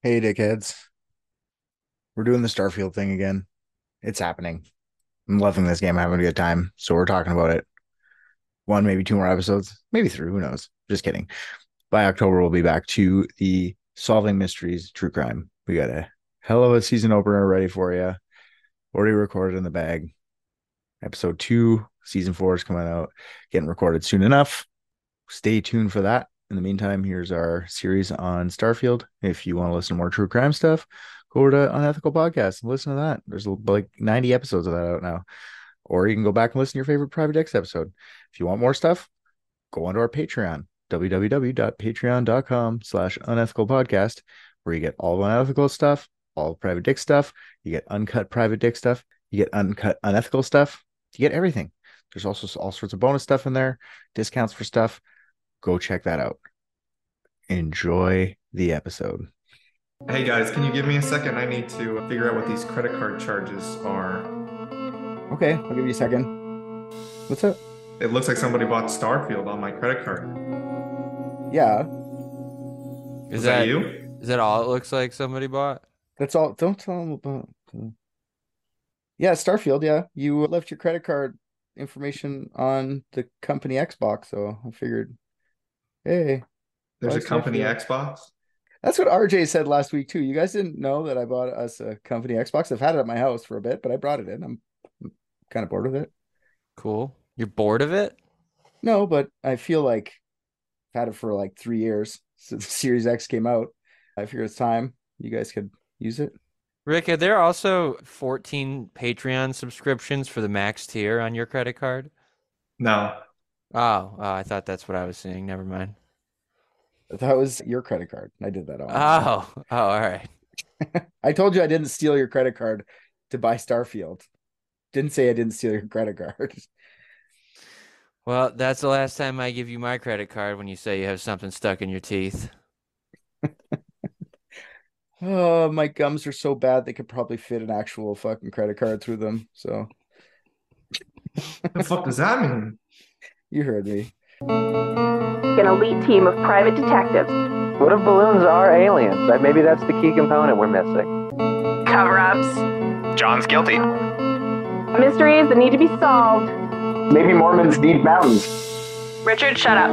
Hey, Dickheads. We're doing the Starfield thing again. It's happening. I'm loving this game. I'm having a good time. So we're talking about it. One, maybe two more episodes, maybe three. Who knows? Just kidding. By October, we'll be back to the solving mysteries, true crime. We got a hell of a season opener ready for you. Already recorded in the bag. Episode two, season four is coming out, getting recorded soon enough. Stay tuned for that. In the meantime, here's our series on Starfield. If you want to listen to more true crime stuff, go over to Unethical Podcast and listen to that. There's like 90 episodes of that out now. Or you can go back and listen to your favorite Private Dicks episode. If you want more stuff, go onto our Patreon, www.patreon.com/unethicalpodcast, where you get all unethical stuff, all Private Dick stuff. You get uncut Private Dick stuff. You get uncut unethical stuff. You get everything. There's also all sorts of bonus stuff in there, discounts for stuff. Go check that out. Enjoy the episode. Hey guys, can you give me a second? I need to figure out what these credit card charges are. Okay, I'll give you a second. What's up? It looks like somebody bought Starfield on my credit card. Yeah, Was that you? Is that all it looks like somebody bought? that's all. Don't tell them about. Yeah, Starfield. Yeah, you left your credit card information on the company Xbox, so I figured, hey, There's buy a company Starfield. Xbox? That's what RJ said last week too. You guys didn't know that I bought us a company Xbox. I've had it at my house for a bit, but I brought it in. I'm kind of bored with it. Cool. You're bored of it? No, but I feel like I've had it for like 3 years since the Series X came out. I figure it's time you guys could use it. Rick, are there also 14 Patreon subscriptions for the max tier on your credit card? No. Oh, I thought that's what I was seeing. Never mind. That was your credit card. I did that on mine. All right. I told you I didn't steal your credit card to buy Starfield. Didn't say I didn't steal your credit card. Well, that's the last time I give you my credit card when you say you have something stuck in your teeth. Oh, my gums are so bad they could probably fit an actual fucking credit card through them. So The fuck does that mean? you heard me. An elite team of private detectives. What if balloons are aliens? Maybe that's the key component we're missing. Cover-ups. John's guilty. Mysteries that need to be solved. Maybe Mormons need mountains. Richard, shut up.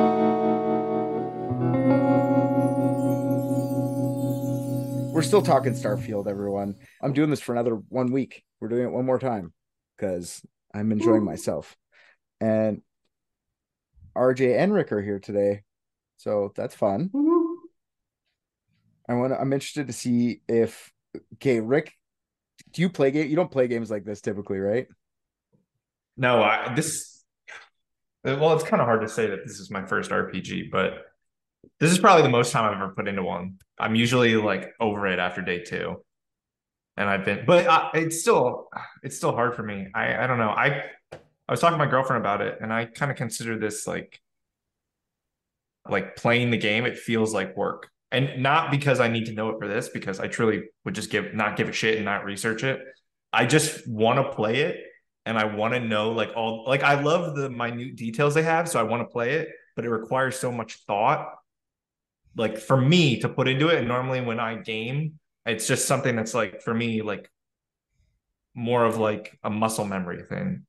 We're still talking Starfield, everyone. I'm doing this for another 1 week. We're doing it one more time because I'm enjoying myself. And RJ and Rick are here today. So that's fun. I'm interested to see if Rick, do you play game? You don't play games like this typically, right? No, well, it's kind of hard to say that this is my first RPG, but this is probably the most time I've ever put into one. I'm usually like over it after day two. And it's still hard for me. I don't know. I was talking to my girlfriend about it, and I kind of consider this like playing the game. It feels like work, and not because I need to know it for this, because I truly would just not give a shit and not research it. I just want to play it, and I want to know like I love the minute details they have, so I want to play it, but it requires so much thought, like for me to put into it. And normally when I game, it's just something that's like for me like more of like a muscle memory thing.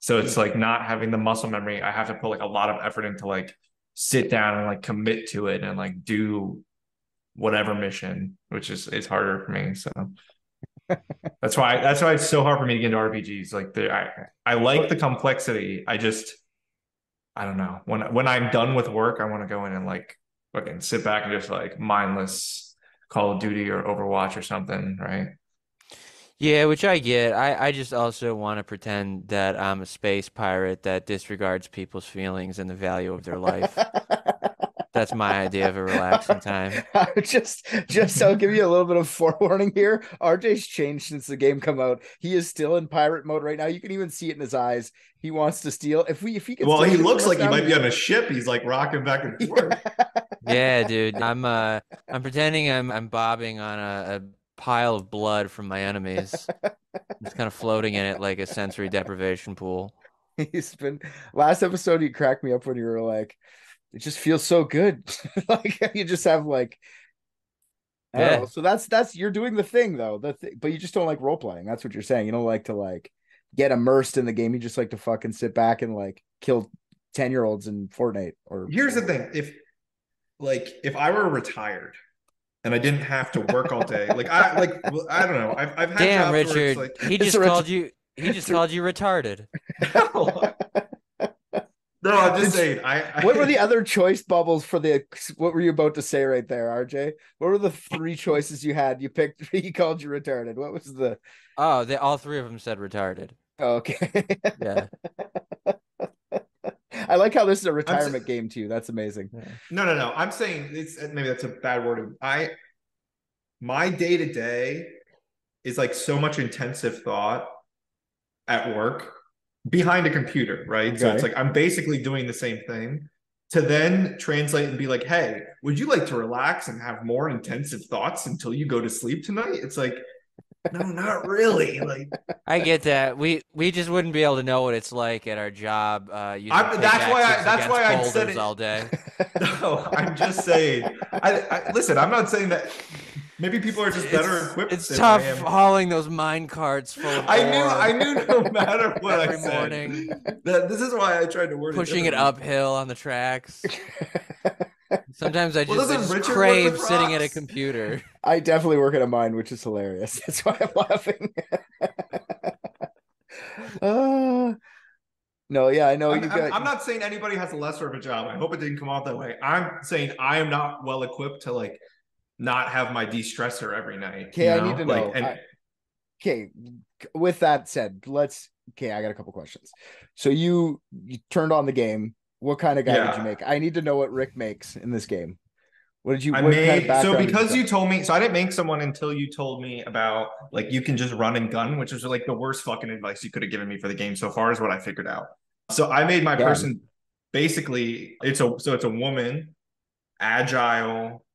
So it's like not having the muscle memory. I have to put like a lot of effort into like sit down and like commit to it and like do whatever mission, which is it's harder for me. So that's why it's so hard for me to get into RPGs. Like I like the complexity. I don't know. When I'm done with work, I want to go in and like fucking sit back and just like mindless Call of Duty or Overwatch or something, right? Yeah, which I get. I just also want to pretend that I'm a space pirate that disregards people's feelings and the value of their life. That's my idea of a relaxing time. just I'll give you a little bit of forewarning here. RJ's changed since the game come out. He is still in pirate mode right now. You can even see it in his eyes. He wants to steal. If he can Well, steal he shit looks from us like he now, might be on a ship. He's like rocking back and forth. Yeah, dude. I'm pretending I'm bobbing on a pile of blood from my enemies. Just kind of floating in it like a sensory deprivation pool. He's been last episode. You cracked me up when you were like, "It just feels so good." Like you just have like I don't Yeah. know. So that's you're doing the thing though. But you just don't like role playing. That's what you're saying. You don't like to like get immersed in the game. You just like to fucking sit back and like kill 10-year-olds in Fortnite or Here's the thing: if I were retired and I didn't have to work all day, I don't know. I've had Damn, jobs where it's Richard, like he It's just a ret- called you. He just called you retarded. no, I'm just saying. What were the other choice bubbles for the what were you about to say right there, RJ? What were the three choices you had? You picked he called you retarded. What was the Oh, all three of them said retarded. okay. Yeah. I like how this is a I'm retirement game too. That's amazing. no. I'm saying it's maybe that's a bad word. My day to day is like so much intensive thought at work behind a computer, right? So it's Okay. like I'm basically doing the same thing to then translate and be like, hey, would you like to relax and have more intensive thoughts until you go to sleep tonight? It's like, no, not really. Like, I get that. We just wouldn't be able to know what it's like at our job using that's why I said boulders it. all day. No, I'm just saying. Listen. I'm not saying that. Maybe people are just better equipped. It's than tough I am. hauling those mine carts full of I ore knew no matter what I every said. morning, That this is why I tried to word pushing it differently. uphill on the tracks. Sometimes I Well, just doesn't Richard work crave with sitting at a rocks? computer. I definitely work at a mine, which is hilarious. That's why I'm laughing. uh, no, yeah, I know you got I'm not saying anybody has a lesser of a job. I hope it didn't come off that way. I'm saying I am not well equipped to like not have my de-stressor every night. okay, I need to know. And Okay, with that said, okay, I got a couple questions. So you turned on the game. What kind of guy did you yeah. make? I need to know what Rick makes in this game. I What kind of made so background did you because come? you told me, so I didn't make someone until you told me about like you can just run and gun, which is like the worst fucking advice you could have given me for the game so far is what I figured out. So I made my Again, person basically it's a woman, agile,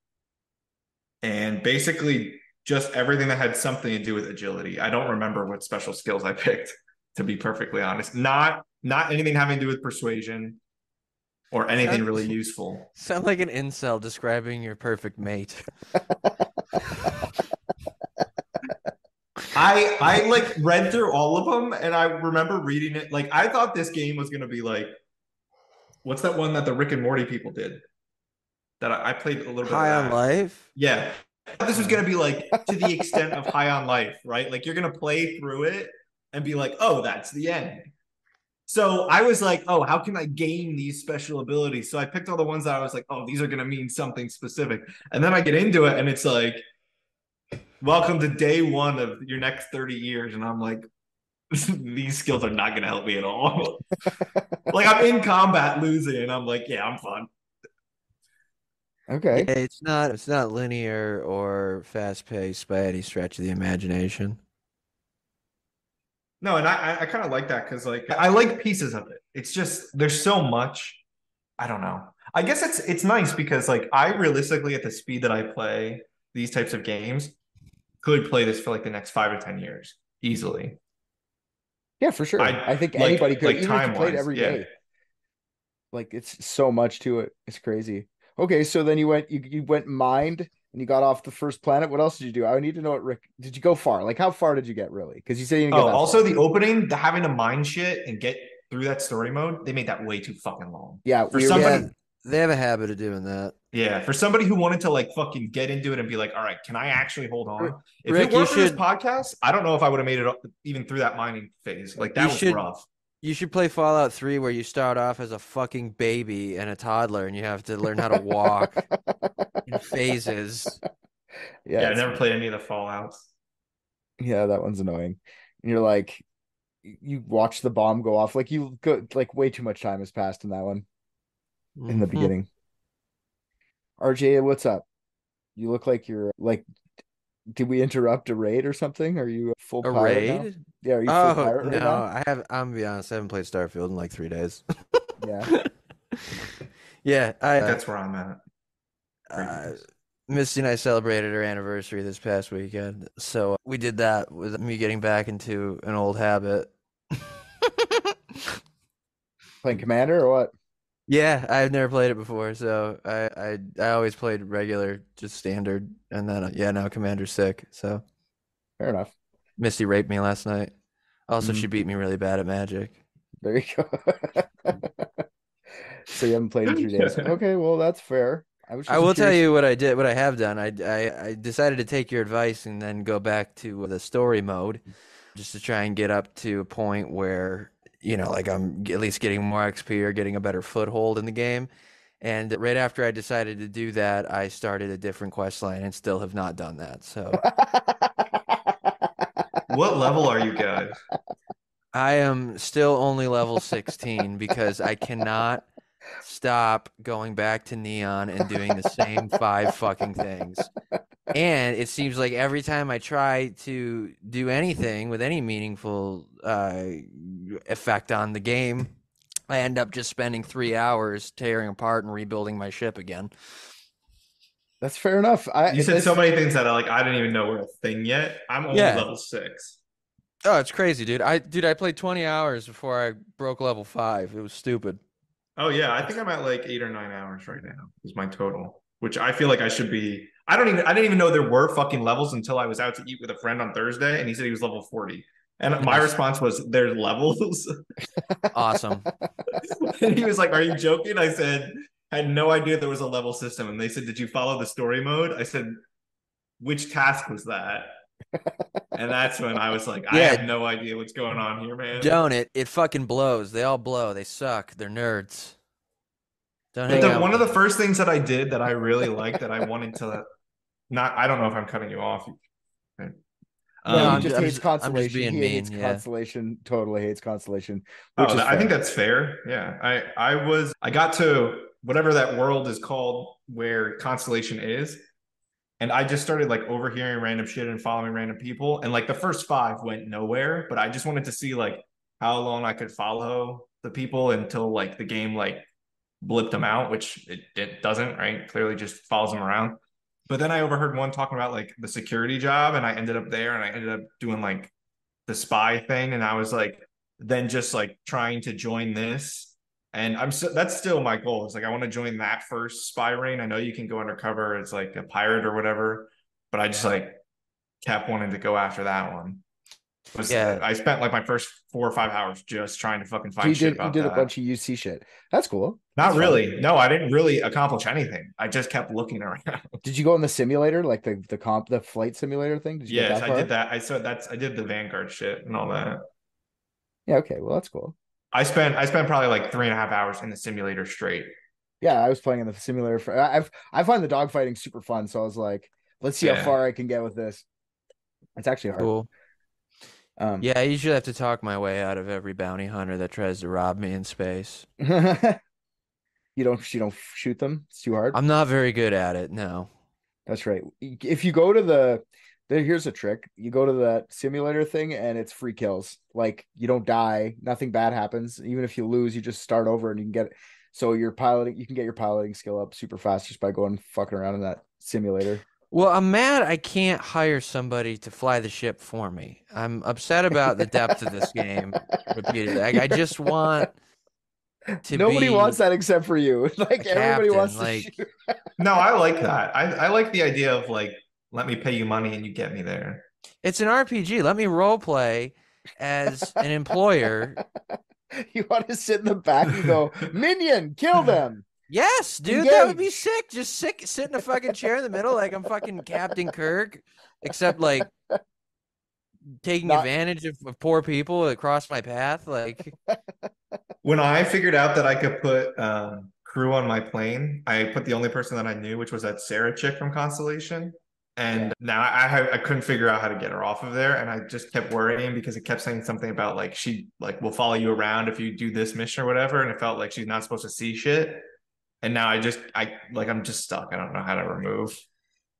and basically just everything that had something to do with agility. I don't remember what special skills I picked, to be perfectly honest. Not anything having to do with persuasion or anything really useful. Sound like an incel describing your perfect mate. I like read through all of them and I remember reading it. Like I thought this game was gonna be like, what's that one that the Rick and Morty people did? That I played a little bit of High on that. life? Yeah. I thought this was gonna be like to the extent of High on Life, right? Like you're gonna play through it and be like, oh, that's the end. So I was like, oh, how can I gain these special abilities? So I picked all the ones that I was like, oh, these are gonna mean something specific. And then I get into it and it's like, welcome to day one of your next 30 years. And I'm like, these skills are not going to help me at all. Like I'm in combat losing and I'm like, yeah, I'm fun. okay. Yeah, it's not linear or fast paced by any stretch of the imagination. No, and I kind of like that because like I like pieces of it. It's just there's so much. I don't know. I guess it's nice because like I realistically at the speed that I play these types of games could play this for like the next 5 to 10 years easily. Yeah, for sure. I think like anybody could, like even if you time played wise, every yeah. day. Like it's so much to it. It's crazy. Okay, so then you went mined and you got off the first planet. What else did you do? I need to know what Rick did you go far? Like how far did you get really? Because you said you didn't get Oh, that also far. the opening, the having to mine shit and get through that story mode, they made that way too fucking long. Yeah, For we were Yeah, somebody, they have a habit of doing that. yeah, for somebody who wanted to like fucking get into it and be like, all right, can I actually hold on? If it Rick, you weren't for this should podcast, I don't know if I would have made it up even through that mining phase. Like you that was should rough. you should play Fallout 3 where you start off as a fucking baby and a toddler and you have to learn how to walk in phases. Yeah, Yeah, I never played any of the Fallouts. yeah, that one's annoying. And you're like, you watch the bomb go off. Like you go like way too much time has passed in that one in the Mhm. beginning. RJ, what's up? You look like you're like, did we interrupt a raid or something? Are you a full A pirate now? raid? Yeah, are you full Oh, pirate right no, now? I'm gonna be honest, I haven't played Starfield in like 3 days. Yeah. Yeah, That's where I'm at. uh, Misty and I celebrated our anniversary this past weekend, so we did that with me getting back into an old habit. Playing Commander or what? Yeah, I've never played it before, so I always played regular, just standard, and then yeah, now Commander's sick. So Fair enough. Misty raped me last night. Also, she Mm, beat me really bad at Magic. there you go. So you haven't played in 3 days. Okay, well that's fair. I was I just will tell curious. you what I did, what I have done. I decided to take your advice and then go back to the story mode, just to try and get up to a point where, like I'm at least getting more XP or getting a better foothold in the game. And right after I decided to do that, I started a different quest line and still have not done that. So What level are you guys? I am still only level 16 because I cannot stop going back to Neon and doing the same five fucking things. And it seems like every time I try to do anything with any meaningful effect on the game, I end up just spending 3 hours tearing apart and rebuilding my ship again. That's fair enough. You said so many things that I didn't even know were a thing yet. I'm only Yeah. level 6. Oh, it's crazy, dude. I played 20 hours before I broke level 5. It was stupid. Oh yeah, I think I'm at like 8 or 9 hours right now is my total, which I feel like I should be. I didn't even know there were fucking levels until I was out to eat with a friend on Thursday and he said he was level 40. And my Nice. response was, there's levels. Awesome. And he was like, are you joking? I said, I had no idea there was a level system. And they said, did you follow the story mode? I said, which task was that? And that's when I was like, I Yeah. have no idea what's going on here, man. Don't it? It fucking blows. They all blow. They suck. They're nerds. Don't But hang out one with of the them. first things that I did that I really liked that I wanted to not, I don't know if I'm cutting you off. No, he I'm just ju- I'm hates just- I'm just Constellation. being He mean, hates yeah. Constellation. Totally hates Constellation, which is I think fair. that's fair. Yeah. I got to whatever that world is called where Constellation is. And I just started like overhearing random shit and following random people. And like the first 5 went nowhere, but I just wanted to see like how long I could follow the people until like the game like blipped them out, which it doesn't, right? Clearly just follows them around. But then I overheard one talking about like the security job, and I ended up there and I ended up doing like the spy thing. And I was like, then just like trying to join this. And that's still my goal. It's like I want to join that first spy ring. I know you can go undercover as like a pirate or whatever, but I just like kept wanting to go after that one. Yeah. I spent like my first 4 or 5 hours just trying to fucking So find shit you about did a that. bunch of UC shit. That's cool. Not That's really. fun. No, I didn't really accomplish anything. I just kept looking around. Did you go in the simulator, like the flight simulator thing? Did you get Yes, that I far? did that. I did the Vanguard shit and all that. Yeah. Okay. Well, that's cool. I spent probably like 3.5 hours in the simulator straight. Yeah, I was playing in the simulator for. I find the dogfighting super fun, so I was like, let's see how Yeah. far I can get with this. It's actually hard. Cool. Um, Yeah, I usually have to talk my way out of every bounty hunter that tries to rob me in space. you don't shoot them. It's too hard. I'm not very good at it, no. That's right. If you go to here's a trick. You go to that simulator thing and it's free kills. Like you don't die, nothing bad happens. Even if you lose, you just start over and you can get so you can get your piloting skill up super fast just by going fucking around in that simulator. Well, I'm mad I can't hire somebody to fly the ship for me. I'm upset about the depth of this game repeatedly. I just want to Nobody be wants that except for you. Like a everybody captain. wants to Like, shoot. No, I like that. I like the idea of like, let me pay you money and you get me there. it's an RPG. Let me role play as an employer. You want to sit in the back and go, minion, kill them. Yes, dude, that would be Engage. sick. Just sit in a fucking chair in the middle like I'm fucking Captain Kirk, except like taking Not- advantage of poor people that cross my path. Like, When I figured out that I could put crew on my plane, I put the only person that I knew, which was that Sarah chick from Constellation. And now I couldn't figure out how to get her off of there, and I just kept worrying because it kept saying something about like she like will follow you around if you do this mission or whatever, and it felt like she's not supposed to see shit. And now I'm just stuck. I don't know how to remove.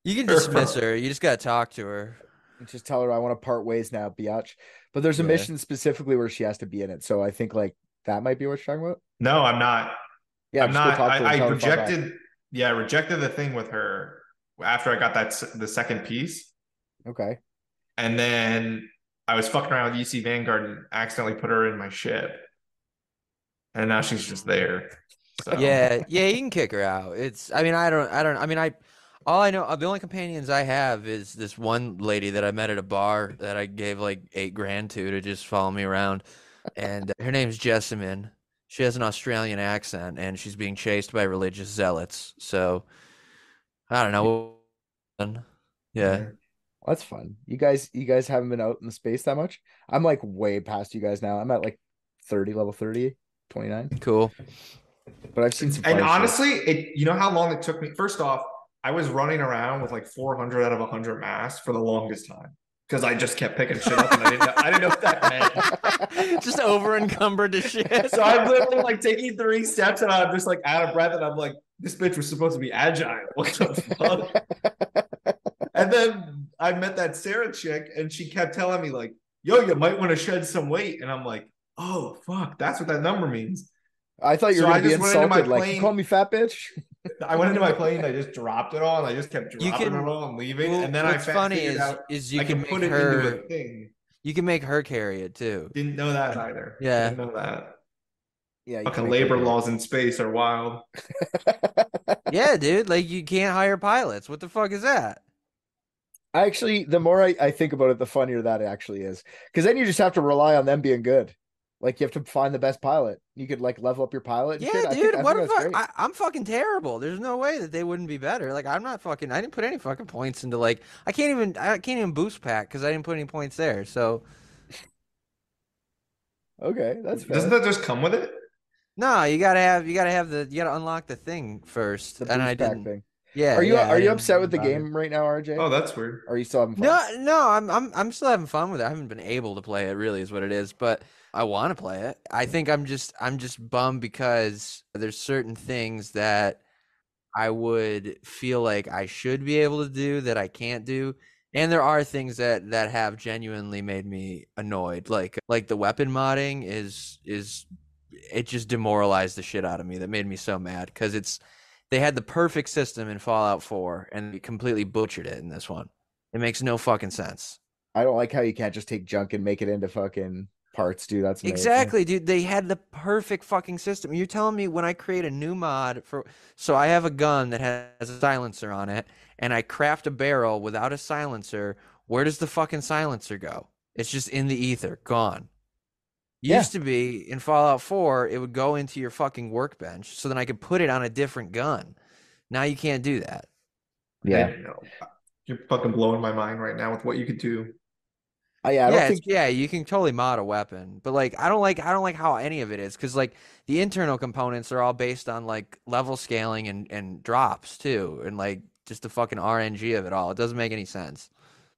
you can dismiss her. You just gotta talk to her. Just tell her I want to part ways now, biatch. But there's a Yeah. mission specifically where she has to be in it. So I think like that might be what you're talking about. No, I'm not. Yeah, I'm just go not. talk to her and I tell her to fall back. rejected. Yeah, I rejected the thing with her after I got the second piece, Okay. and then I was fucking around with UC Vanguard and accidentally put her in my ship, and now she's just there. So Yeah, you can kick her out. All I know, the only companions I have is this one lady that I met at a bar that I gave like 8 grand to just follow me around. And her name's Jessamine. She has an Australian accent and she's being chased by religious zealots. So I don't know. Yeah. yeah. That's fun. You guys haven't been out in the space that much. I'm like way past you guys now. I'm at like 30, level 30, 29. Cool. But I've seen some And funny shit. honestly, you know how long it took me? First off, I was running around with like 400 out of 100 masks for the longest time because I just kept picking shit up and I didn't know what that meant. Just over encumbered to shit. So I'm literally like taking 3 steps and I'm just like out of breath and I'm like, this bitch was supposed to be agile. What the fuck? And then I met that Sarah chick and she kept telling me like, yo, you might want to shed some weight. And I'm like, oh, fuck, that's what that number means. I thought you were So gonna I be just went into my insulted. Like, you plane. call me fat bitch? I went into my plane and I just dropped it all and I just kept dropping it all and leaving. Well, and then what's funny figured out is you I can can put make it into her a thing. you can make her carry it too. Didn't know that either. Yeah. Didn't know that. Yeah, you Fucking can make labor her laws in space are wild. Yeah, dude. Like you can't hire pilots. What the fuck is that? Actually, the more I think about it, the funnier that actually is. Because then you just have to rely on them being good. Like you have to find the best pilot. You could like level up your pilot and Yeah, shit. dude. I What think the that's fuck? great. I'm fucking terrible. There's no way that they wouldn't be better. Like I'm not fucking. I didn't put any fucking points into like. I can't even boost pack because I didn't put any points there. So Okay, that's fair. Doesn't that just come with it? no, you gotta unlock the thing first, The and boost I pack didn't. thing. Yeah, Are you yeah. I didn't upset with the bother. game right now, RJ? Oh, that's weird. Or are you still having fun? No, I'm still having fun with it. I haven't been able to play it, really, is what it is. But I want to play it. I think I'm just bummed because there's certain things that I would feel like I should be able to do that I can't do, and there are things that have genuinely made me annoyed. Like the weapon modding is it just demoralized the shit out of me. That made me so mad because they had the perfect system in Fallout 4 and they completely butchered it in this one. It makes no fucking sense. I don't like how you can't just take junk and make it into fucking parts, dude. That's amazing. Exactly, dude. They had the perfect fucking system. You're telling me when I create a new mod so I have a gun that has a silencer on it and I craft a barrel without a silencer, where does the fucking silencer go? It's just in the ether, gone. Yeah. Used to be in Fallout 4, it would go into your fucking workbench so then I could put it on a different gun. Now you can't do that. Yeah. I didn't know. You're fucking blowing my mind right now with what you could do. Yeah, I don't think you can totally mod a weapon, but like I don't like how any of it is because like the internal components are all based on like level scaling and drops too, and like just the fucking RNG of it all. It doesn't make any sense.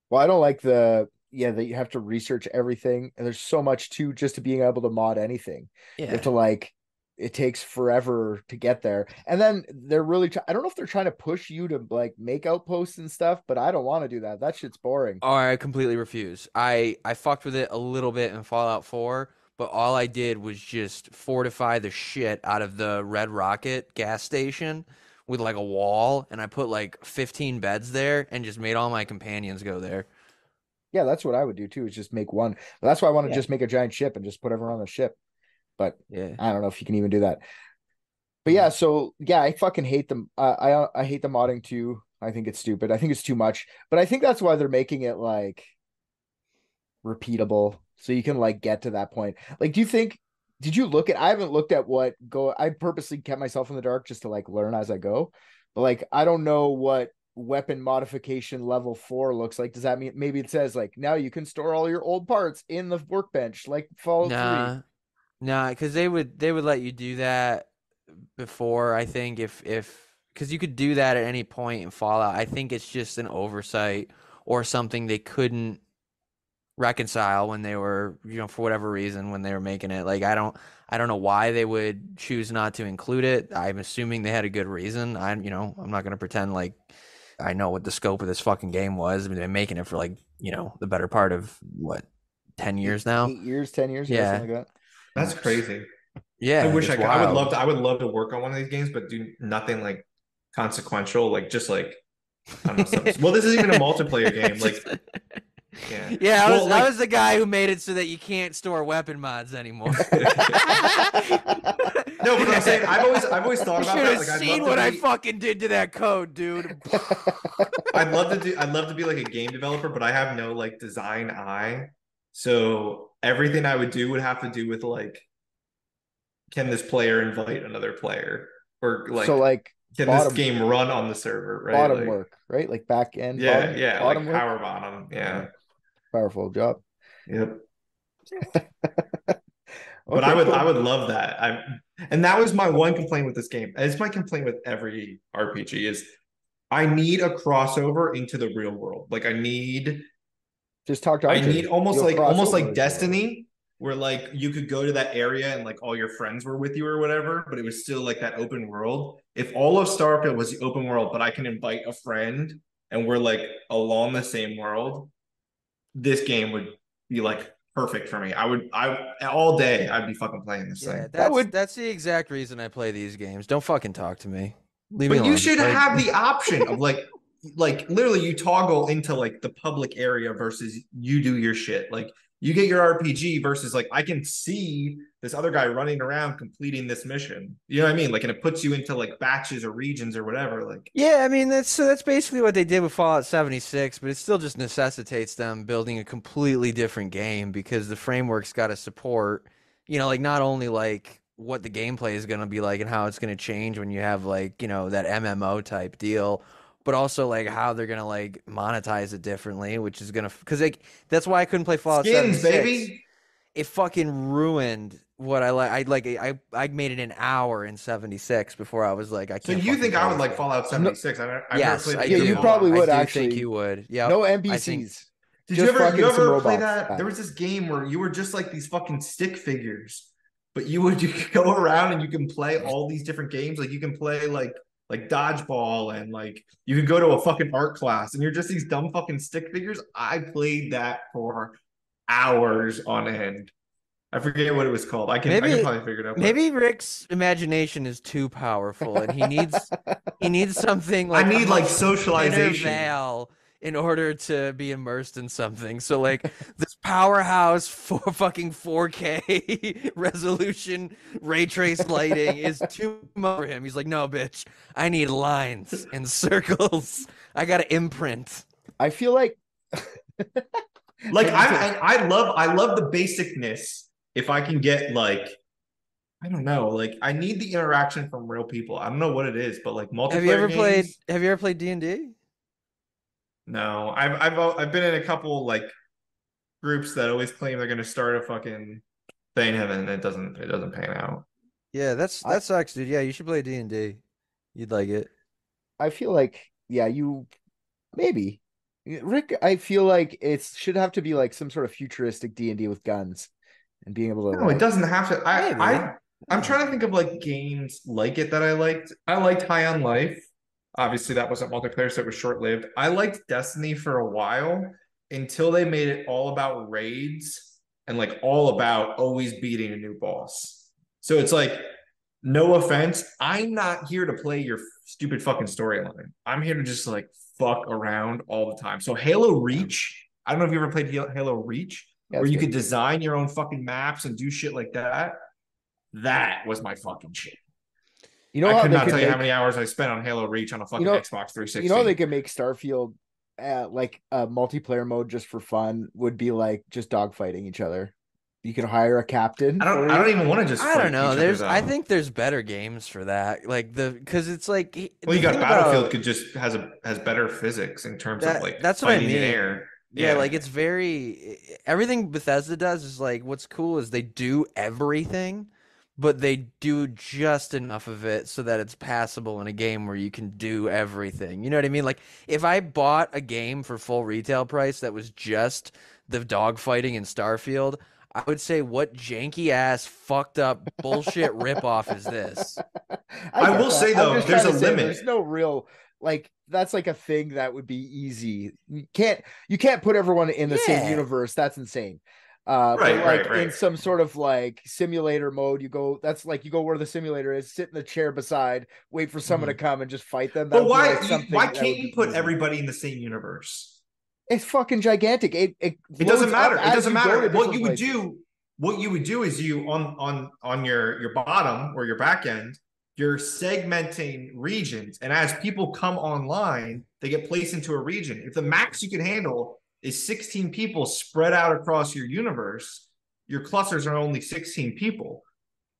well, I don't like that you have to research everything, and there's so much to just to being able to mod anything. You Yeah. have to like it takes forever to get there. And then they're really I don't know if they're trying to push you to like make outposts and stuff, but I don't want to do that. That shit's boring. Oh, I completely refuse. I fucked with it a little bit in Fallout 4, but all I did was just fortify the shit out of the Red Rocket gas station with like a wall, and I put like 15 beds there and just made all my companions go there. Yeah, that's what I would do too, is just make one. But that's why I want to Yeah. just make a giant ship and just put everyone on the ship. But Yeah. I don't know if you can even do that. But yeah, so yeah, I fucking hate them. I hate the modding too. I think it's stupid. I think it's too much. But I think that's why they're making it like repeatable, so you can like get to that point. Like, did you look at? I haven't looked at I purposely kept myself in the dark just to like learn as I go. But like, I don't know what weapon modification level 4 looks like. Does that mean maybe it says like now you can store all your old parts in the workbench like Fallout 3? Nah, because they would let you do that before. I think if because you could do that at any point in Fallout. I think it's just an oversight or something they couldn't reconcile when they were, for whatever reason when they were making it. Like I don't know why they would choose not to include it. I'm assuming they had a good reason. I'm not gonna pretend like I know what the scope of this fucking game was. I mean, they've been making it for like the better part of what 10 years now. 8 years, 10 years, Yeah. something like that. That's crazy. Yeah, I wish it's I could. I would wild. love to work on one of these games, but do nothing like consequential, like just like I don't know. Well, this isn't even a multiplayer game. Like Yeah. Yeah, Well, I was the guy who made it so that you can't store weapon mods anymore. No, but I'm saying I've always thought You about should that. have Like, seen what I fucking did to that code, dude. I'd love to be like a game developer, but I have no like design eye. So everything I would do would have to do with like, can this player invite another player, or like, So like can this game run on the server, right? bottom Like, work, right? Like back end, yeah, bottom like work. power bottom, yeah, Powerful job. yep. But Okay, I cool. would love that. And that was my one complaint with this game. It's my complaint with every RPG is I need a crossover into the real world. Like Just talk to I RJ. need almost You'll cross over like into Destiny, where like you could go to that area and like all your friends were with you or whatever, but it was still like that open world. If all of Starfield was the open world, but I can invite a friend and we're like along the same world, this game would be like perfect for me. I all day I'd be fucking playing this Yeah, thing. that's the exact reason I play these games. Don't fucking talk to me. Leave me But alone. you should Like, have the option of like literally you toggle into like the public area versus you do your shit. Like you get your RPG versus like I can see this other guy running around completing this mission. You know what I mean? Like, and it puts you into like batches or regions or whatever. Like, yeah, I mean that's basically what they did with Fallout 76, but it still just necessitates them building a completely different game because the framework's got to support, like not only like what the gameplay is going to be like and how it's going to change when you have like, that MMO type deal, but also like how they're going to like monetize it differently, which is going to cuz like that's why I couldn't play Fallout skins, 76. baby. It fucking ruined what I like. I made it an hour in 76 before I was like, I So can't. you think I would like this game. Fallout 76? I've never Yes, played I the Yeah, do. you game. probably would I do actually. think you would. Yeah. No I NPCs. think. Did Just you fucking some ever play robots. that? There was this game where you were just like these fucking stick figures, but you could go around and you can play all these different games. Like you can play like dodgeball and like you could go to a fucking art class and you're just these dumb fucking stick figures. I played that for hours on end. I forget what it was called. I can probably figure it out. Maybe Rick's imagination is too powerful and he needs something like I need like thinner socialization. veil in order to be immersed in something. So like this powerhouse for fucking 4K resolution ray trace lighting is too much for him. He's like, no, bitch, I need lines and circles. I gotta imprint. I feel like Like I love the basicness. If I can get like, I don't know, like I need the interaction from real people. I don't know what it is, but like multiplayer games. Have you ever played D&D? No, I've been in a couple like groups that always claim they're going to start a fucking thing and then it doesn't pan out. Yeah, that sucks, dude. Yeah, you should play D&D. You'd like it. I feel like you maybe Rick. I feel like it should have to be like some sort of futuristic D&D with guns and being able to. No, it doesn't have to. Maybe. I'm trying to think of like games like it that I liked. I liked High on Life. Obviously, that wasn't multiplayer, so it was short-lived. I liked Destiny for a while until they made it all about raids and like all about always beating a new boss. So it's like, no offense, I'm not here to play your stupid fucking storyline. I'm here to just like fuck around all the time. So Halo Reach, I don't know if you ever played Halo Reach, Yeah, where you good. could design your own fucking maps and do shit like that. That was my fucking shit. You know I how could they not could tell you make, how many hours I spent on Halo Reach on a fucking Xbox 360. You know they could make Starfield like a multiplayer mode just for fun would be like just dogfighting each other. You can hire a captain. I don't even want to just. I don't know. I think think there's better games for that. Like because it's like. Well, you got Battlefield could just has better physics in terms of like that's what I mean. in air. Yeah, like it's everything Bethesda does is like what's cool is they do everything, but they do just enough of it so that it's passable in a game where you can do everything. You know what I mean? Like if I bought a game for full retail price that was just the dogfighting in Starfield, I would say what janky ass fucked up bullshit ripoff is this? I will say though, there's a limit. There's no real like that's like a thing that would be easy. You can't put everyone in the same universe. That's insane. Right. In some sort of like simulator mode, you go where the simulator is, sit in the chair beside, wait for someone to come and just fight them. But why can't you put everybody in the same universe? It's fucking gigantic. It doesn't matter. It as doesn't you go matter. to different places. What you would do is you on your bottom or your back end, you're segmenting regions, and as people come online, they get placed into a region. If the max you can handle is 16 people spread out across your universe, your clusters are only 16 people.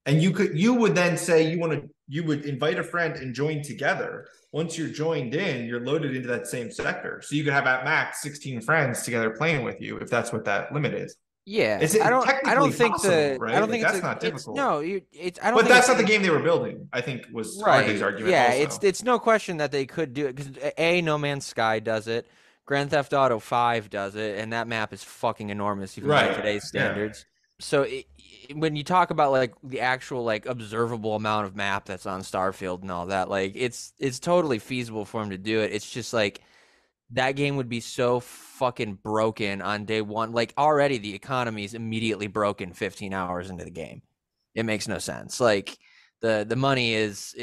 And you would then say you would invite a friend and join together. Once you're joined in, you're loaded into that same sector. So you could have at max 16 friends together playing with you if that's what that limit is. Yeah, It's I don't technically think possible, right? I don't Like think that's not it's difficult. no, I don't But think that's it's not the game they were building, I think was RJ's right. argument Yeah, also. it's no question that they could do it because No Man's Sky does it, Grand Theft Auto 5 does it, and that map is fucking enormous even by Right. today's Yeah. standards. So when you talk about like the actual like observable amount of map that's on Starfield and all that, like it's totally feasible for him to do it. It's just like that game would be so fucking broken on day one. Like already the economy is immediately broken 15 hours into the game. It makes no sense. Like the money is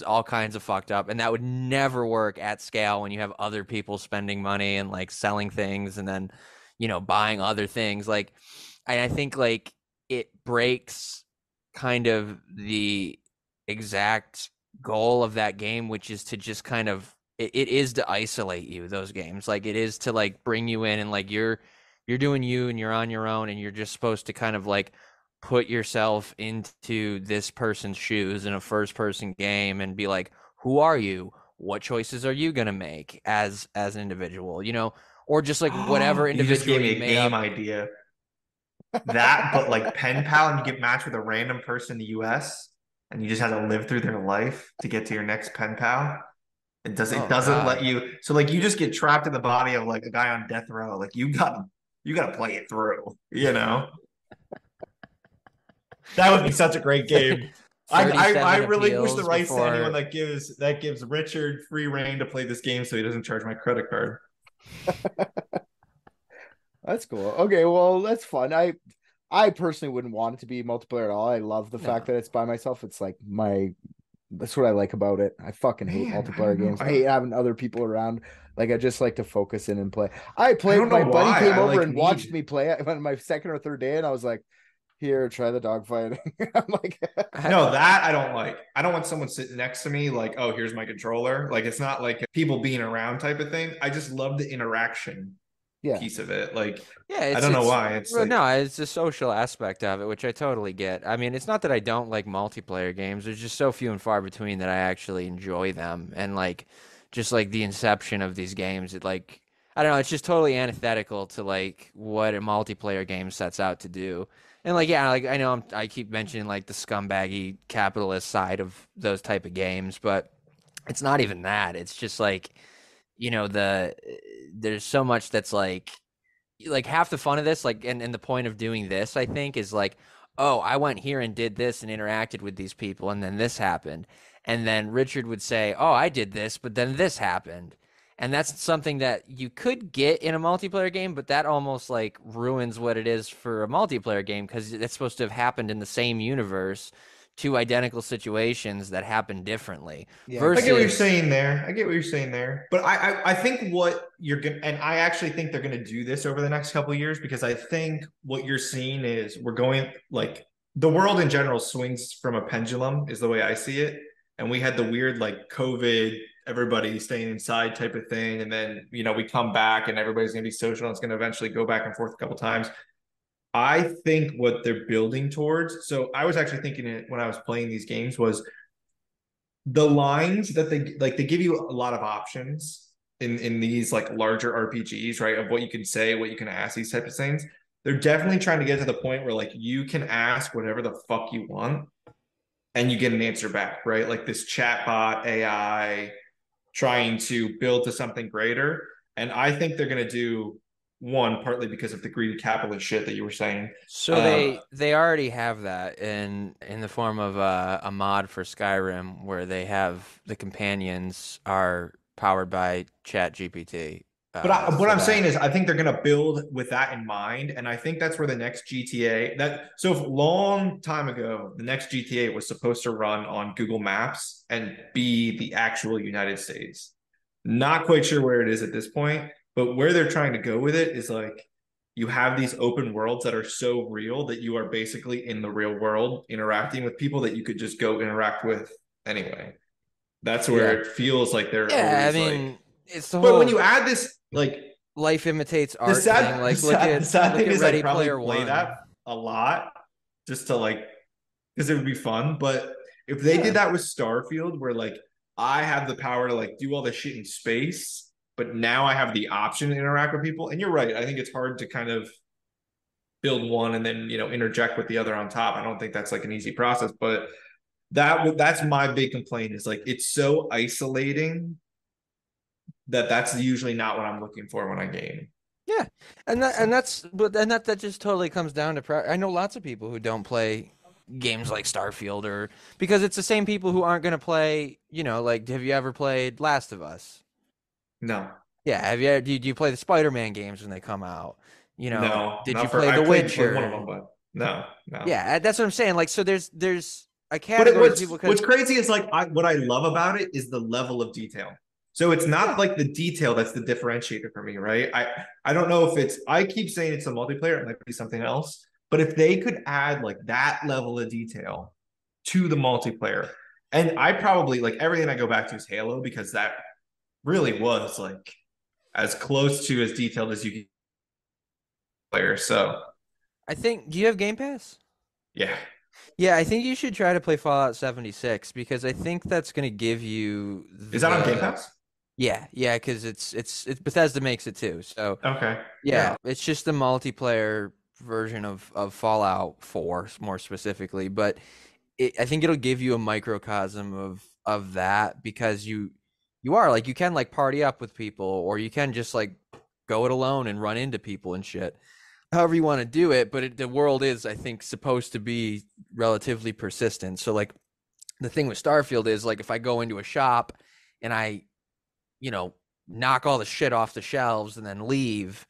all kinds of fucked up, and that would never work at scale when you have other people spending money and like selling things and then buying other things. Like I think like it breaks kind of the exact goal of that game, which is to just kind of it is to isolate you, those games. Like it is to like bring you in and like you're doing you and you're on your own and you're just supposed to kind of like put yourself into this person's shoes in a first person game and be like, who are you? What choices are you gonna make as an individual, or just like whatever You just individual gave me you a made game up. idea. That, but like pen pal, and you get matched with a random person in the US and you just have to live through their life to get to your next pen pal. It Oh doesn't let God. you, so like you just get trapped in the body of like a guy on death row. Like you gotta play it through, you know? That would be such a great game. I 37 relinquish the appeals rights to anyone before. that gives Richard free reign to play this game so he doesn't charge my credit card. That's cool. Okay, well, that's fun. I personally wouldn't want it to be multiplayer at all. I love the fact No. that it's by myself. It's like that's what I like about it. I fucking hate Man, I multiplayer don't know. games. I hate having other people around. Like I just like to focus in and play. I I played, don't know my buddy why. came I over like and watched need me play it on my second or third day, and I was like, here, try the dogfighting. I'm like, No, that I don't like. I don't want someone sitting next to me like, oh, here's my controller. Like it's not like people being around type of thing. I just love the interaction yeah. piece of it. Like Yeah, I it's don't know why. It's well, like no, it's the social aspect of it, which I totally get. I mean, it's not that I don't like multiplayer games. There's just so few and far between that I actually enjoy them. And like just like the inception of these games, it like I don't know, it's just totally antithetical to like what a multiplayer game sets out to do. And like yeah, like I know I keep mentioning like the scumbaggy capitalist side of those type of games, but it's not even that. It's just like there's so much that's like half the fun of this, like, and the point of doing this, I think, is like, oh, I went here and did this and interacted with these people, and then this happened. And then Richard would say, oh, I did this, but then this happened. And that's something that you could get in a multiplayer game, but that almost like ruins what it is for a multiplayer game because it's supposed to have happened in the same universe, two identical situations that happen differently. Yeah, I get what you're Versus, saying there. I get what you're saying there. But I think what you're gonna, and I actually think they're gonna do this over the next couple of years because I think what you're seeing is we're going like the world in general swings from a pendulum is the way I see it. And we had the weird like COVID, everybody staying inside type of thing. And then, we come back and everybody's gonna be social and it's gonna eventually go back and forth a couple times. I think what they're building towards. So I was actually thinking it when I was playing these games was the lines that they give you a lot of options in these like larger RPGs, right? Of what you can say, what you can ask, these types of things. They're definitely trying to get to the point where like you can ask whatever the fuck you want and you get an answer back, right? Like this chatbot AI trying to build to something greater. And I think they're gonna do one partly because of the greedy capitalist shit that you were saying. so they already have that in the form of a mod for Skyrim where they have the companions are powered by Chat GPT. But what For I'm that. saying is, I think they're going to build with that in mind, and I think that's where the next GTA that so long time ago, the next GTA was supposed to run on Google Maps and be the actual United States. Not quite sure where it is at this point, But where they're trying to go with it is like you have these open worlds that are so real that you are basically in the real world interacting with people that you could just go interact with anyway. That's where it feels like they're Yeah, I always mean, like. it's the But when whole you add this, like life imitates the art thing. sad, the Like, sad, the sad look thing at is, I Ready probably Player play One. that a lot just to like because it would be fun. But if they did that with Starfield, where like I have the power to like do all this shit in space, but now I have the option to interact with people. And you're right, I think it's hard to kind of build one and then interject with the other on top. I don't think that's like an easy process, but that's my big complaint is like it's so isolating that's usually not what I'm looking for when I game. Yeah, and that just totally comes down to. I know lots of people who don't play games like Starfield or because it's the same people who aren't going to play. Like, have you ever played Last of Us? No. Yeah, have you? Do you play the Spider-Man games when they come out? No, did not you for play I The played Witcher? one of them, but no. Yeah, that's what I'm saying. Like, so there's a But category of people. what's crazy is like what I love about it is the level of detail. So it's not like the detail that's the differentiator for me, right? I don't know if it's I keep saying it's a multiplayer, it might be something else. But if they could add like that level of detail to the multiplayer, and I probably like everything I go back to is Halo because that really was like as close to as detailed as you can player. So I think. Do you have Game Pass? yeah. Yeah, I think you should try to play Fallout 76 because I think that's going to give you. Is that on Game Pass? Yeah, because it's Bethesda makes it too. So okay, yeah, it's just the multiplayer version of Fallout 4 more specifically, but I think it'll give you a microcosm of that because you are like you can like party up with people or you can just like go it alone and run into people and shit. However you want to do it, but the world is I think supposed to be relatively persistent. So like the thing with Starfield is like if I go into a shop and I knock all the shit off the shelves and then leave,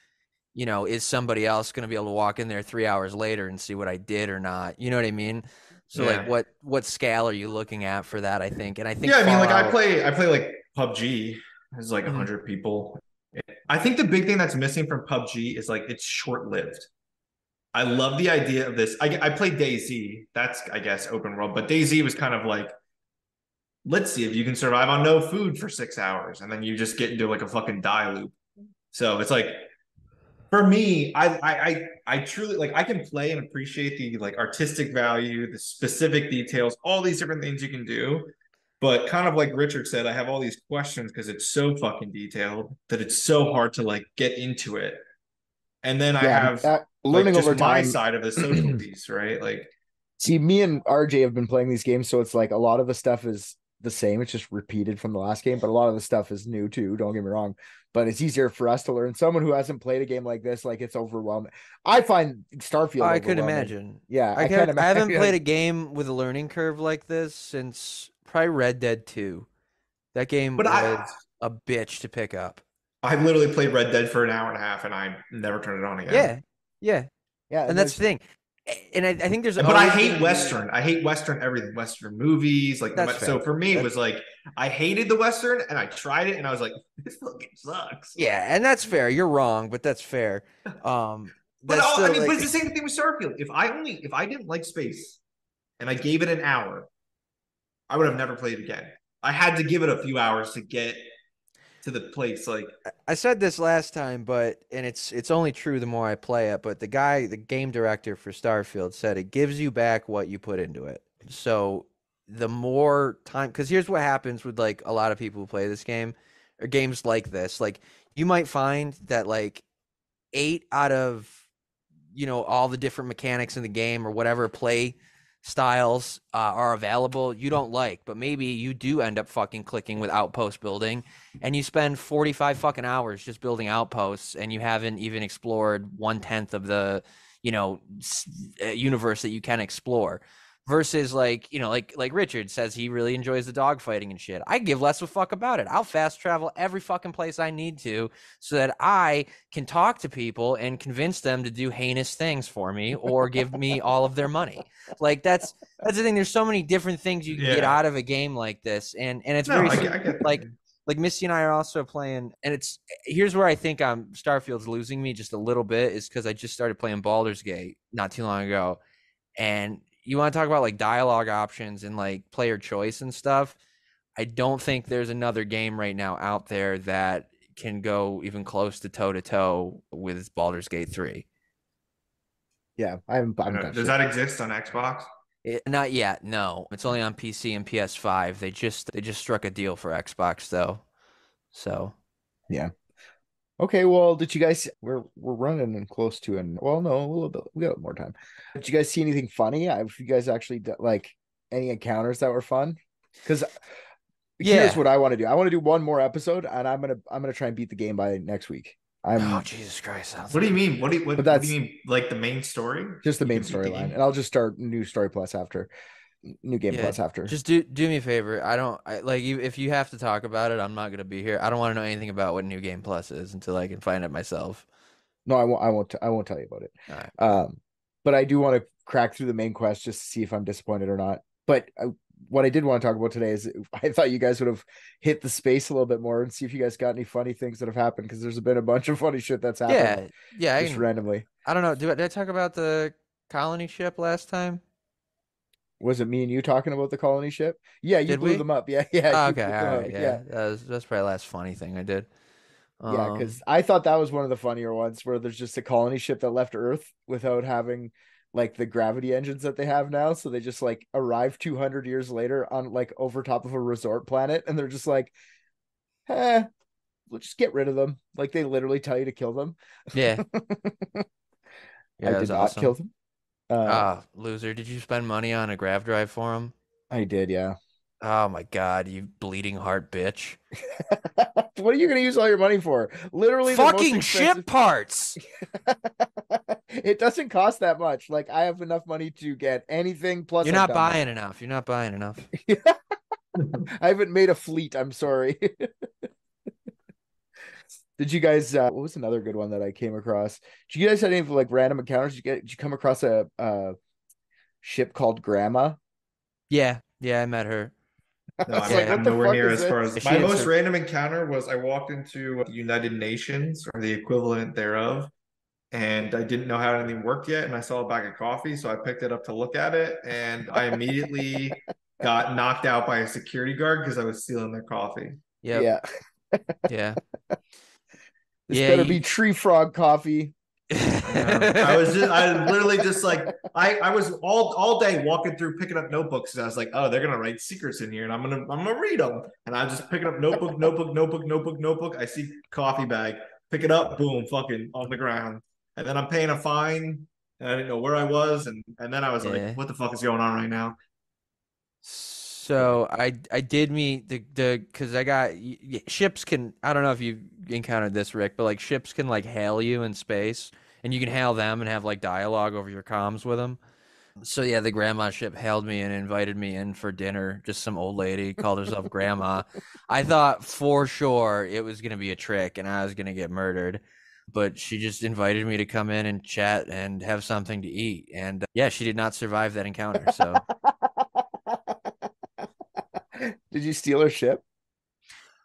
is somebody else going to be able to walk in there 3 hours later and see what I did or not? You know what I mean? So like what scale are you looking at for that? I think I mean like I play like PUBG. There's like 100 people. I think the big thing that's missing from PUBG is like it's short-lived. I love the idea of this. I played DayZ. That's I guess open world, but DayZ was kind of like let's see if you can survive on no food for 6 hours, and then you just get into like a fucking die loop. So it's like, for me, I truly like I can play and appreciate the like artistic value, the specific details, all these different things you can do. But kind of like Richard said, I have all these questions because it's so fucking detailed that it's so hard to like get into it. And then I have learning like just over time. my side of the social piece, right? Like, see, me and RJ have been playing these games, so it's like a lot of the stuff is the same. It's just repeated from the last game, but a lot of the stuff is new too. Don't get me wrong, but it's easier for us to learn. Someone who hasn't played a game like this, like it's overwhelming. I find Starfield. I could imagine. Yeah, I haven't played a game with a learning curve like this since probably Red Dead 2. That game was a bitch to pick up. I literally played Red Dead for an hour and a half, and I never turned it on again. Yeah. And that's the thing. And I think there's, but I hate Western. I hate Western everything. Western movies, like so for me, it was like I hated the Western, and I tried it, and I was like, this fucking sucks. Yeah, and that's fair. You're wrong, but that's fair. But it's the same thing with Starfield. If I didn't like space, and I gave it an hour, I would have never played it again. I had to give it a few hours to get to the place. Like I said this last time, and it's only true the more I play it, but the game director for Starfield said it gives you back what you put into it. So the more time, because here's what happens with like a lot of people who play this game or games like this, like you might find that like 8 out of all the different mechanics in the game or whatever play styles are available you don't like, but maybe you do end up fucking clicking with outpost building and you spend 45 fucking hours just building outposts and you haven't even explored 1/10 of the universe that you can explore. Versus like Richard says he really enjoys the dogfighting and shit. I give less of a fuck about it. I'll fast travel every fucking place I need to so that I can talk to people and convince them to do heinous things for me or give me all of their money. Like that's the thing. There's so many different things you can get out of a game like this, and it's I get like Like Misty and I are also playing, and here's where I think Starfield's losing me just a little bit, is because I just started playing Baldur's Gate not too long ago, and you want to talk about like dialogue options and like player choice and stuff. I don't think there's another game right now out there that can go even close to toe with Baldur's Gate 3. Yeah, I haven't touched Does it. that exist on Xbox? Not yet, no. It's only on PC and PS5. They just struck a deal for Xbox though. So Yeah. Okay, well, did you guys we're running in close to well, no, a little bit. We got more time. Did you guys see anything funny? Have you guys actually like any encounters that were fun? Because here's what I want to do. I want to do one more episode, and I'm gonna try and beat the game by next week. Oh Jesus Christ! What do you mean? What do you mean? Like the main story? Just the main storyline, and I'll just start new story plus after, new game plus after. Just do me a favor. If you have to talk about it, I'm not gonna be here. I don't want to know anything about what New Game Plus is until I can find it myself. No, I won't. I won't tell you about it. All right. But I do want to crack through the main quest just to see if I'm disappointed or not. But what I did want to talk about today is I thought you guys would have hit the space a little bit more and see if you guys got any funny things that have happened, because there's been a bunch of funny shit that's happened. Yeah, just randomly. I don't know. Did I talk about the colony ship last time? Was it me and you talking about the colony ship? Yeah, you blew them up. Yeah. Oh, okay, all right. Yeah. That's probably the last funny thing I did. Yeah, because I thought that was one of the funnier ones, where there's just a colony ship that left Earth without having like the gravity engines that they have now. So they just like arrive 200 years later on like over top of a resort planet, and they're just like, we'll just get rid of them. Like they literally tell you to kill them. Yeah. I did not kill them. Loser. Did you spend money on a grav drive for him? I did, yeah. Oh my God, you bleeding heart bitch. What are you going to use all your money for? Literally fucking ship parts. It doesn't cost that much. Like I have enough money to get anything, plus You're not buying enough. You're not buying enough. I haven't made a fleet. I'm sorry. Did you guys what was another good one that I came across? Did you guys have any like random encounters? Did you come across a ship called Grandma? Yeah, I met her. No, I'm nowhere near as far as my most random encounter was. I walked into the United Nations or the equivalent thereof, and I didn't know how anything worked yet, and I saw a bag of coffee, so I picked it up to look at it, and I immediately got knocked out by a security guard because I was stealing their coffee. Yep. Yeah. This better be tree frog coffee. I literally just like I was all day walking through picking up notebooks, and I was like, oh, they're gonna write secrets in here, and I'm gonna read them, and I was just picking up notebook. I see coffee bag, pick it up, boom, fucking on the ground, and then I'm paying a fine, and I didn't know where I was, and then I was like, what the fuck is going on right now? So I did meet the because I got ships can, I don't know if you've encountered this, Rick, but like ships can like hail you in space, and you can hail them and have like dialogue over your comms with them. So yeah, the grandma ship hailed me and invited me in for dinner. Just some old lady called herself grandma. I thought for sure it was gonna be a trick and I was gonna get murdered, but she just invited me to come in and chat and have something to eat. And yeah, she did not survive that encounter. So. Did you steal her ship?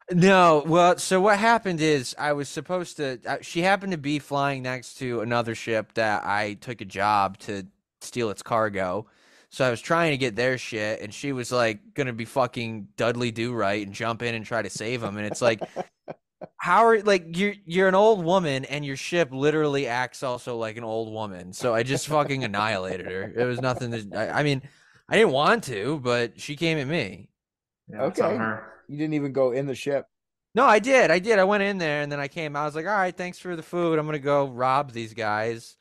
No. Well, so what happened is I was supposed to, she happened to be flying next to another ship that I took a job to steal its cargo. So I was trying to get their shit, and she was like going to be fucking Dudley Do-Right and jump in and try to save them. And it's like, you're an old woman and your ship literally acts also like an old woman. So I just fucking annihilated her. It was nothing I mean, I didn't want to, but she came at me. Yeah, okay. You didn't even go in the ship. No, I did. I went in there and then I came. I was like, all right, thanks for the food. I'm going to go rob these guys.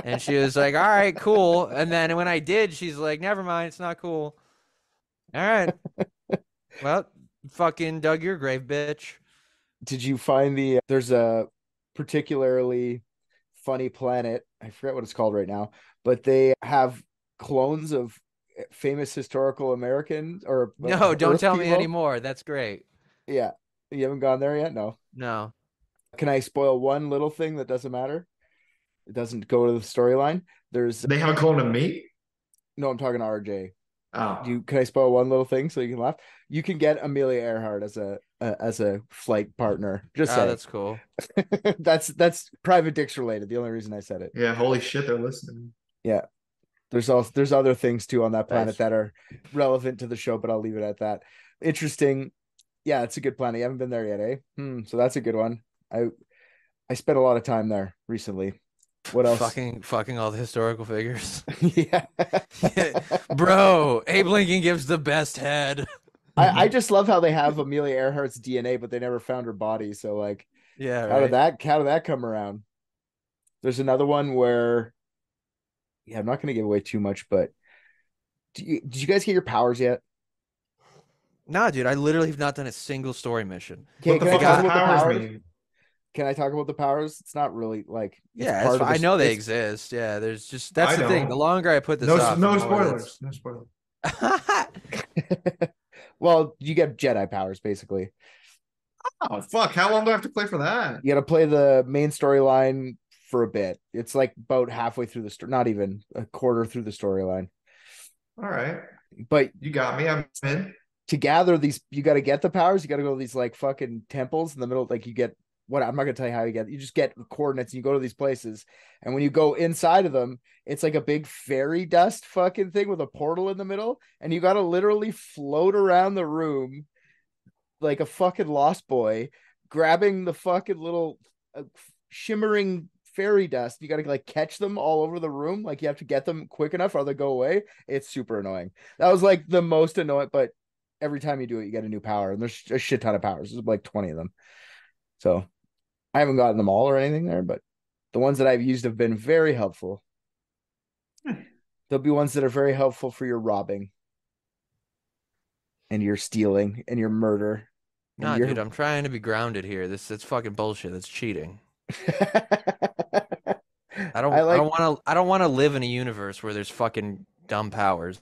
And she was like, all right, cool. And then when I did, she's like, never mind. It's not cool. All right. Well, fucking dug your grave, bitch. Did you find there's a particularly funny planet. I forget what it's called right now, but they have clones of famous historical Americans or no, don't tell me anymore. That's great. Yeah. You haven't gone there yet? No. Can I spoil one little thing that doesn't matter? It doesn't go to the storyline. They have a clone of me? No, I'm talking to RJ. Oh, Can I spoil one little thing so you can laugh? You can get Amelia Earhart as a flight partner. Just Oh, say that's cool. that's Private Dicks related. The only reason I said it. yeah. Holy shit, they're listening. Yeah. There's other things too on that planet Nice. that are relevant to the show, but I'll leave it at that. Interesting. Yeah, it's a good planet. You haven't been there yet, eh? So that's a good one. I spent a lot of time there recently. What else? Fucking all the historical figures. Yeah. Bro, Abe Lincoln gives the best head. I just love how they have Amelia Earhart's DNA, but they never found her body. So like, Yeah, how did right. that come around? There's another one where, yeah, I'm not going to give away too much, but did you guys get your powers yet? Nah, dude, I literally have not done a single story mission. Okay, What the can I fuck talk does about the powers powers? mean? Can I talk about the powers? It's not really like it's Yeah, part of I know they it's- exist. Yeah, there's just that's I the thing. The don't. longer I put this No, off, no the more spoilers. No spoilers. Well, you get Jedi powers basically. Oh fuck! How long do I have to play for that? You got to play the main storyline for a bit. It's like about halfway through the story, not even a quarter through the storyline. All right, But you got me. I'm in. to gather these, you got to get the powers. You got to go to these like fucking temples in the middle. Like you get what I'm not gonna tell you how you get. You just get coordinates and you go to these places. And when you go inside of them, it's like a big fairy dust fucking thing with a portal in the middle, and you got to literally float around the room like a fucking lost boy, grabbing the fucking little shimmering fairy dust. You got to like catch them all over the room. Like you have to get them quick enough or they go away. It's super annoying. That was like the most annoying, but every time you do it, you get a new power, and there's a shit ton of powers. There's like 20 of them. So I haven't gotten them all or anything there, but the ones that I've used have been very helpful. There'll be ones that are very helpful for your robbing and your stealing and your murder. And Nah, your... dude, I'm trying to be grounded here. That's fucking bullshit. That's cheating. I don't want to live in a universe where there's fucking dumb powers.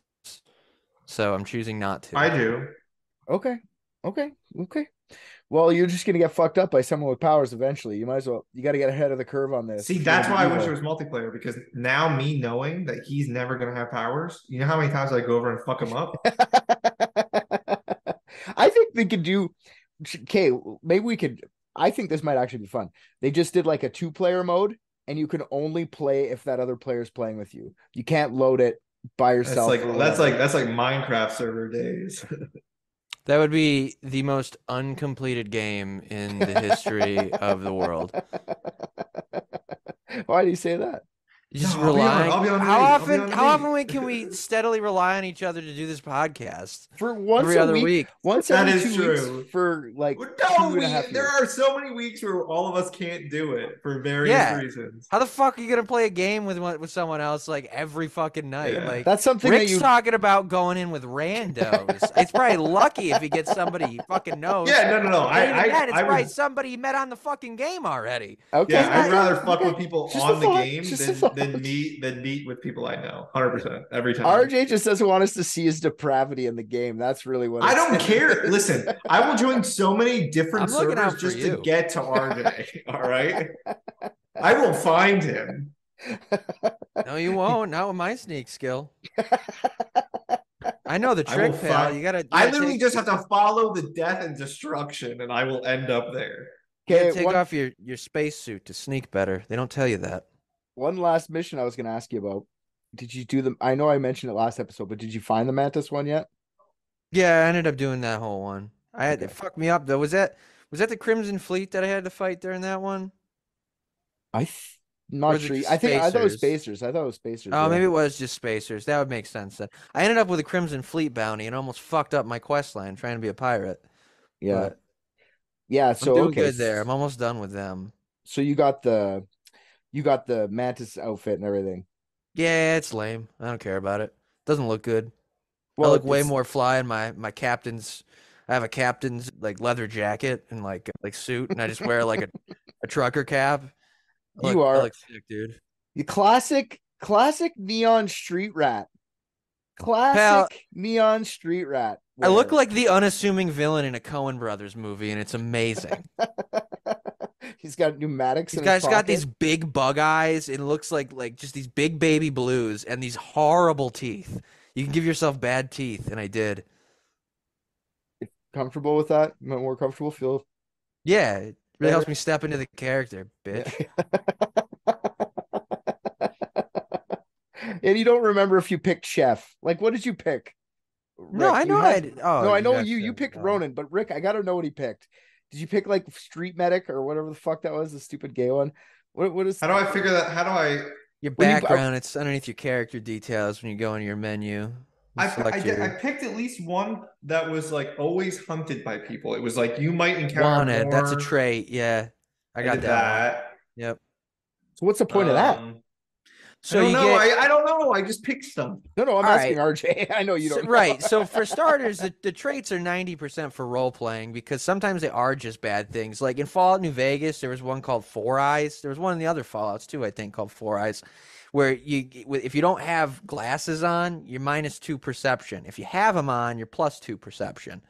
So I'm choosing not to. I do. Okay. Well, you're just gonna get fucked up by someone with powers eventually. You might as well. You got to get ahead of the curve on this. See, that's why I wish it was multiplayer, because now me knowing that he's never gonna have powers, you know how many times I go over and fuck him up? I think they could do. Okay, maybe we could. I think this might actually be fun. They just did like a 2-player mode, and you can only play if that other player is playing with you. You can't load it by yourself. That's like Minecraft server days. That would be the most uncompleted game in the history of the world. Why do you say that? Just No, I'll be on how the often league. can we steadily rely on each other to do this podcast? For once Every a other week, week. once That every is 2 weeks true. for like No, 2.5 there years. are so many weeks where all of us can't do it for various reasons. How the fuck are you gonna play a game with someone else like every fucking night? Yeah. Like That's something Rick's that you talking about going in with randos. It's probably lucky if he gets somebody he fucking knows. Yeah, no. But even then, it's I probably would, somebody he met on the fucking game already. okay. yeah, I'd okay, rather fuck okay. with people Just on a the thought, game just a thought. than meet with people I know. 100% every time. RJ just doesn't want us to see his depravity in the game. That's really what I it's- don't care. Listen, I will join so many different I'm looking out servers for just you. to get to RJ. All right. I will find him. No, you won't. Not with my sneak skill. I know the I will trick, pal. find- You gotta. I literally just have to follow the death and destruction, and I will end up there. You gotta Okay, take off your spacesuit to sneak better. They don't tell you that. one last mission I was going to ask you about. Did you do them? I know I mentioned it last episode, but did you find the Mantis one yet? Yeah, I ended up doing that whole one. I had Okay. it fucked me up though. Was that the Crimson Fleet that I had to fight during that one? I'm Or not was it sure. just I thought it was spacers? spacers. I thought it was spacers. Oh, yeah. maybe it was just spacers. That would make sense then. I ended up with a Crimson Fleet bounty and almost fucked up my quest line trying to be a pirate. Yeah. But Yeah. I'm So doing okay. good there. I'm almost done with them. So you got the Mantis outfit and everything. Yeah, it's lame. I don't care about it. Doesn't look good. Well, I look way it's- more fly in my captain's. I have a captain's like leather jacket and like suit, and I just wear like a trucker cap. I look sick, dude. The classic neon street rat. Classic neon street rat. I look wear. like the unassuming villain in a Coen Brothers movie, and it's amazing. He's got pneumatics. This in guy's his got pocket. these big bug eyes and looks like just these big baby blues and these horrible teeth. You can give yourself bad teeth, and I did. Comfortable with that? More comfortable? Feel Yeah, it really better? helps me step into the character, Yeah. bitch. And you don't remember if you picked chef. Like, what did you pick? No, Rick, I you know had. I. Oh, No, I you know asked you him. picked Oh. Ronan, but Rick, I gotta know what he picked. Did you pick like street medic or whatever the fuck that was, the stupid gay one? What is How do I figure that? How do I? Your when you background, it's underneath your character details when you go into your menu. You select I your picked at least one that was like always hunted by people. It was like you might encounter wanted. That's a more. trait. Yeah, I I got did that one. that. Yep. so what's the point of that? I So don't you know. get I don't know. I just picked some. No, I'm all asking right. RJ. I know you So, don't know. right. So for starters, the traits are 90% for role playing because sometimes they are just bad things. Like in Fallout New Vegas, there was one called Four Eyes. There was one in the other Fallouts too, I think, called Four Eyes, where if you don't have glasses on, you're -2 perception. If you have them on, you're +2 perception.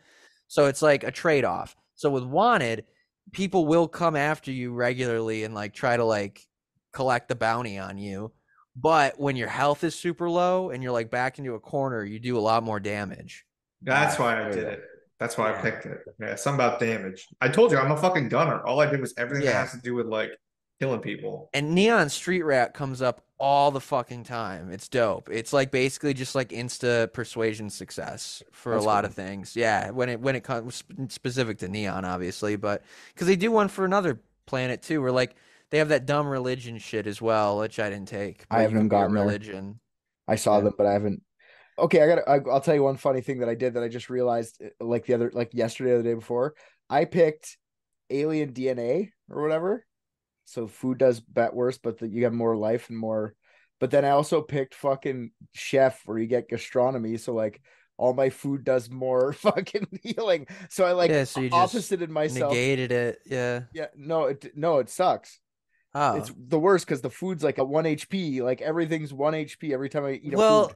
So it's like a trade-off. So with Wanted, people will come after you regularly and like try to like collect the bounty on you. But when your health is super low and you're like backed into a corner, you do a lot more damage. That's why I There you did go. it. That's why I Yeah. picked it. Yeah, something about damage. I told you I'm a fucking gunner. All I did was everything that Yeah. has to do with like killing people. And Neon Street Rat comes up all the fucking time. It's dope. It's like basically just like insta persuasion success for That's a lot cool. of things. Yeah, when it comes specific to Neon, obviously, but because they do one for another planet too, where like they have that dumb religion shit as well, which I didn't take, I but you haven't can be a gotten there. religion. I saw Yeah. them, but I haven't. Okay, I'll tell you one funny thing that I did that I just realized, like yesterday or the day before. I picked alien DNA or whatever. So food does bet worse, but you have more life and more. But then I also picked fucking chef where you get gastronomy. So like all my food does more fucking healing. So I like Yeah, so you just opposited myself. negated it. Yeah. Yeah, no, it sucks. It's Oh. the worst because the food's like a 1 HP. Like everything's 1 HP every time I eat a Well,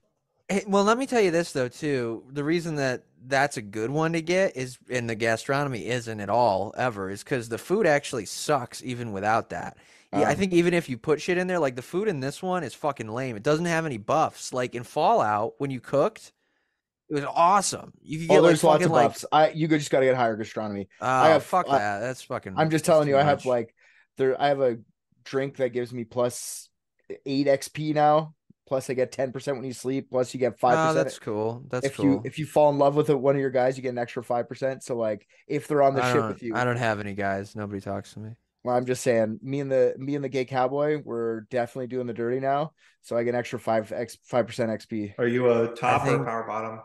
food. well, let me tell you this though too. The reason that that's a good one to get is, and the gastronomy isn't at all ever, is because the food actually sucks even without that. Yeah, I think even if you put shit in there, like the food in this one is fucking lame. It doesn't have any buffs. Like in Fallout, when you cooked, it was awesome. You could Oh, get like there's lots fucking of buffs. You just got to get higher gastronomy. I oh have. fuck that. That's I'm fucking just that's telling too you, I have much. like there. I have a drink that gives me plus 8 XP now. Plus, I get 10% when you sleep. Plus, you get Oh, 5%. that's cool. That's If you cool. if you fall in love with one of your guys, you get an extra 5%. So like, if they're on the ship with I you, don't have any guys. Nobody talks to me. well, I'm just saying, me and the gay cowboy, we're definitely doing the dirty now. So I get an extra 5% XP. Are you a I top or a think power bottom?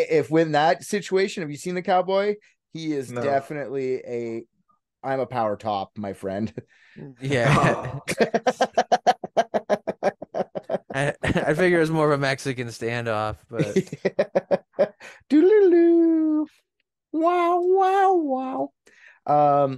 If in that situation, have you seen the cowboy? He is No. definitely I'm a power top, my friend. yeah. I figure it was more of a Mexican standoff, but Doodaloo. Wow, wow, wow.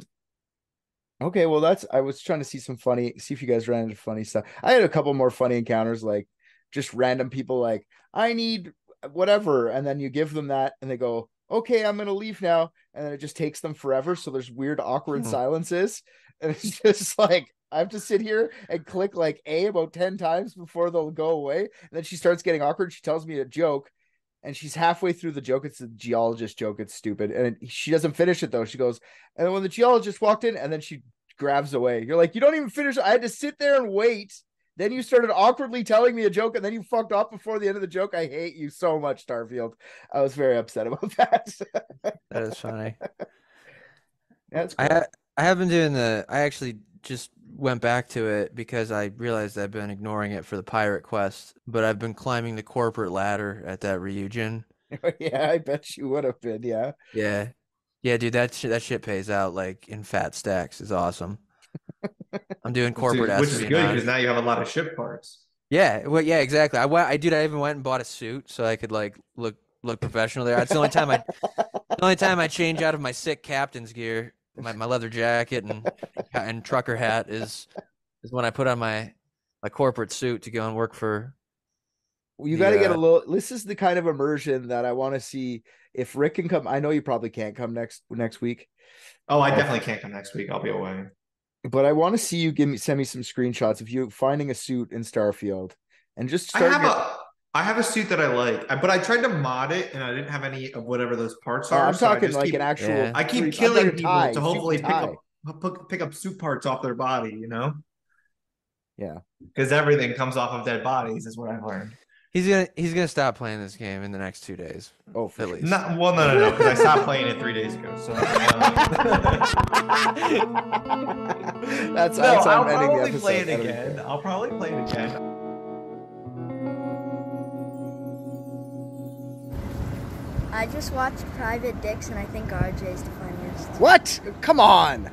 Okay, well I was trying to see if you guys ran into funny stuff. I had a couple more funny encounters, like just random people like, I need whatever, and then you give them that and they go, okay, I'm gonna leave now, and then it just takes them forever. So there's weird, awkward silences, and it's just like I have to sit here and click like A about 10 times before they'll go away. And then she starts getting awkward. She tells me a joke, and she's halfway through the joke. It's a geologist joke. It's stupid. And she doesn't finish it though. She goes, and when the geologist walked in, and then she grabs away. You're like, you don't even finish. I had to sit there and wait. Then you started awkwardly telling me a joke, and then you fucked off before the end of the joke. I hate you so much, Starfield. I was very upset about that. that is funny. That's cool. I have been doing I actually just went back to it because I realized I've been ignoring it for the pirate quest, but I've been climbing the corporate ladder at that Ryujin. Yeah, I bet you would have been. Yeah. Yeah. Yeah, dude, that shit pays out like in fat stacks. It's awesome. I'm doing corporate Which is good because espionage. now you have a lot of ship parts. Yeah, well, yeah, exactly. I even went and bought a suit so I could like look professional there. It's the only time I change out of my sick captain's gear, my leather jacket and trucker hat is when I put on my corporate suit to go and work for You got to get a the little. This is the kind of immersion that I want to see. If Rick can come, I know you probably can't come next week, Oh, I definitely can't come next week. I'll be away. but I want to see you send me some screenshots of you finding a suit in Starfield and just I starting have your, a I have a suit that I like, but I tried to mod it and I didn't have any of whatever those parts Oh, are. I'm So I talking just like keep, an actual. Yeah. I keep I'm killing talking people tie, to hopefully suit and pick up suit parts off their body, you know? Yeah. Because everything comes off of dead bodies, is what I've learned. He's gonna stop playing this game in the next 2 days. Oh, for at sure. least. No, because I stopped playing it 3 days ago. So That's no, how I'll I'm ending the probably play episode. it I don't again. care. I'll probably play it again. I just watched Private Dicks and I think RJ's the funniest. What? Come on.